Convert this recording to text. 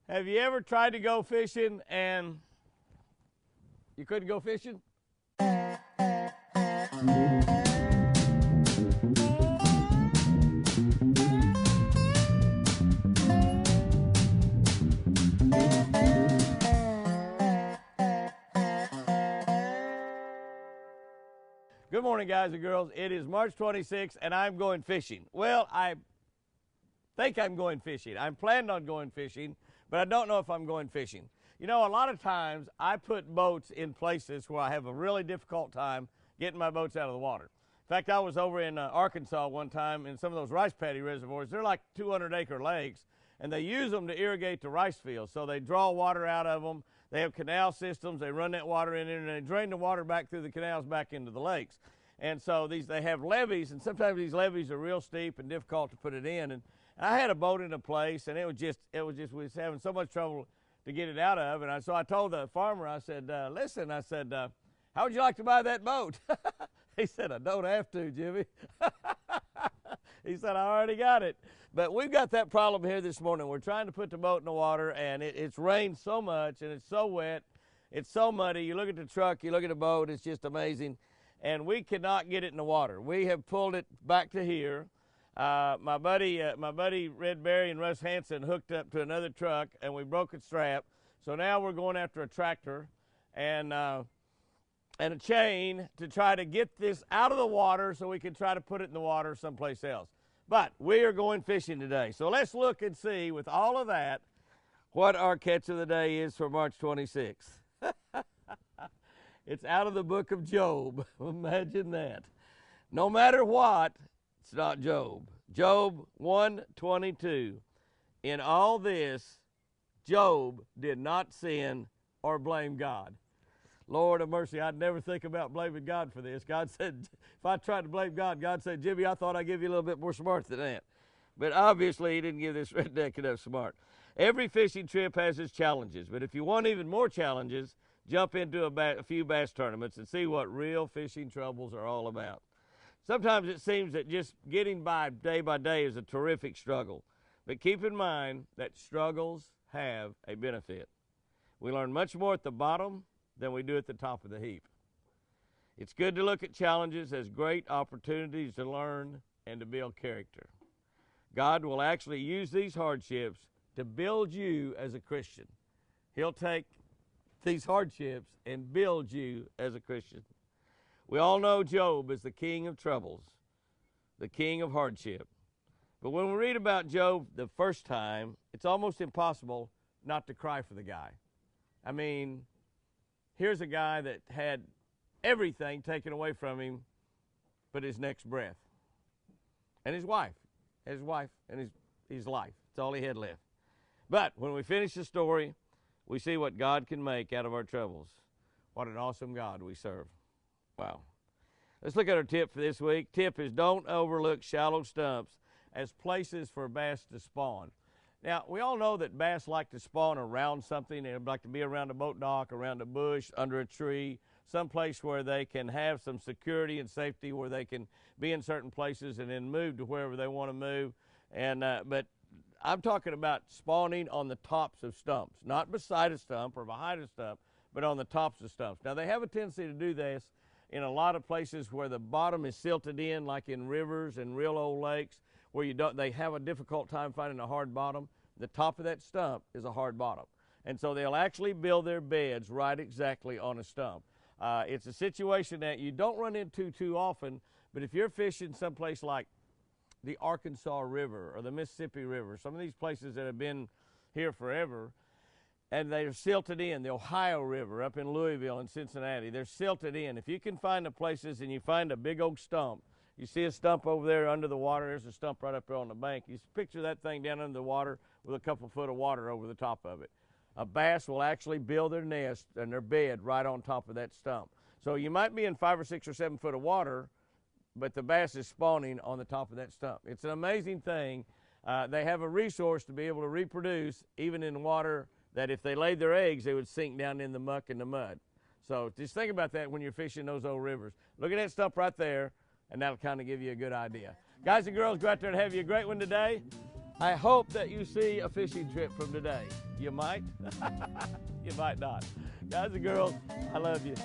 Have you ever tried to go fishing and you couldn't go fishing? Good morning, guys and girls. It is March 26th, and I'm going fishing. Well, I think I'm going fishing. I'm planning on going fishing, but I don't know if I'm going fishing. You know, a lot of times I put boats in places where I have a really difficult time getting my boats out of the water. In fact, I was over in Arkansas one time in some of those rice paddy reservoirs. They're like 200-acre lakes, and they use them to irrigate the rice fields. So they draw water out of them. They have canal systems. They run that water in there, and they drain the water back through the canals back into the lakes. And so they have levees, and sometimes these levees are real steep and difficult to put it in. And I had a boat in a place, and we was having so much trouble to get it out of. And so I told the farmer, I said, listen, I said, how would you like to buy that boat? He said, I don't have to, Jimmy. He said, I already got it. But we've got that problem here this morning. We're trying to put the boat in the water, and it's rained so much, and it's so wet. It's so muddy. You look at the truck, you look at the boat, it's just amazing. And we cannot get it in the water. We have pulled it back to here. My buddy Red Berry and Russ Hanson hooked up to another truck, and we broke its strap. So now we're going after a tractor and a chain to try to get this out of the water so we can try to put it in the water someplace else. But we are going fishing today. So let's look and see, with all of that, what our catch of the day is for March 26th. It's out of the book of Job. Imagine that. No matter what, it's not Job. Job 1:22. In all this, Job did not sin or blame God. Lord of mercy, I'd never think about blaming God for this. God said, if I tried to blame God, God said, Jimmy, I thought I'd give you a little bit more smart than that. But obviously, he didn't give this redneck enough smart. Every fishing trip has its challenges, but if you want even more challenges, jump into a few bass tournaments and see what real fishing troubles are all about. Sometimes it seems that just getting by day is a terrific struggle. But keep in mind that struggles have a benefit. We learn much more at the bottom than we do at the top of the heap. It's good to look at challenges as great opportunities to learn and to build character. God will actually use these hardships to build you as a Christian. He'll take these hardships and build you as a Christian. We all know Job is the king of troubles, the king of hardship. But when we read about Job the first time, it's almost impossible not to cry for the guy. I mean, here's a guy that had everything taken away from him but his next breath. And his wife and his life. That's all he had left. But when we finish the story, we see what God can make out of our troubles. What an awesome God we serve. Wow. Let's look at our tip for this week. Tip is don't overlook shallow stumps as places for bass to spawn. Now, we all know that bass like to spawn around something. They like to be around a boat dock, around a bush, under a tree, someplace where they can have some security and safety, where they can be in certain places and then move to wherever they want to move. But I'm talking about spawning on the tops of stumps, not beside a stump or behind a stump, but on the tops of stumps. Now, they have a tendency to do this in a lot of places where the bottom is silted in, like in rivers and real old lakes, where they have a difficult time finding a hard bottom. The top of that stump is a hard bottom. And so they'll actually build their beds right exactly on a stump. It's a situation that you don't run into too often, but if you're fishing someplace like the Arkansas River or the Mississippi River, some of these places that have been here forever, and they're silted in. The Ohio River up in Louisville and Cincinnati, they're silted in. If you can find the places and you find a big old stump, you see a stump over there under the water, there's a stump right up there on the bank. You picture that thing down under the water with a couple foot of water over the top of it. A bass will actually build their nest and their bed right on top of that stump. So you might be in 5 or 6 or 7 foot of water, but the bass is spawning on the top of that stump. It's an amazing thing. They have a resource to be able to reproduce even in water that if they laid their eggs, they would sink down in the muck and the mud. So just think about that when you're fishing those old rivers. Look at that stump right there, and that'll kind of give you a good idea. Guys and girls, go out there and have you a great one today. I hope that you see a fishing trip from today. You might. You might not. Guys and girls, I love you.